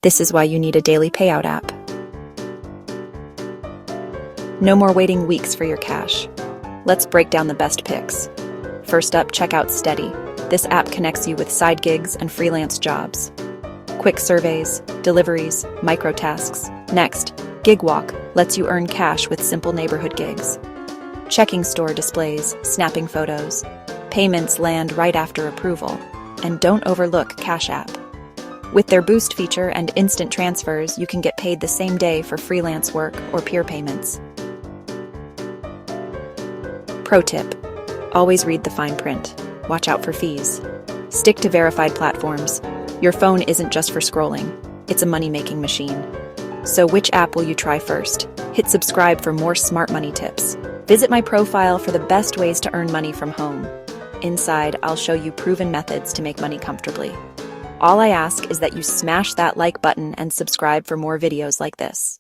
This is why you need a daily payout app. No more waiting weeks for your cash. Let's break down the best picks. First up, check out Steady. This app connects you with side gigs and freelance jobs. Quick surveys, deliveries, micro tasks. Next, GigWalk lets you earn cash with simple neighborhood gigs. Checking store displays, snapping photos. Payments land right after approval. And don't overlook Cash App. With their Boost feature and instant transfers, you can get paid the same day for freelance work or peer payments. Pro tip: always read the fine print. Watch out for fees. Stick to verified platforms. Your phone isn't just for scrolling, it's a money-making machine. So which app will you try first? Hit subscribe for more smart money tips. Visit my profile for the best ways to earn money from home. Inside, I'll show you proven methods to make money comfortably. All I ask is that you smash that like button and subscribe for more videos like this.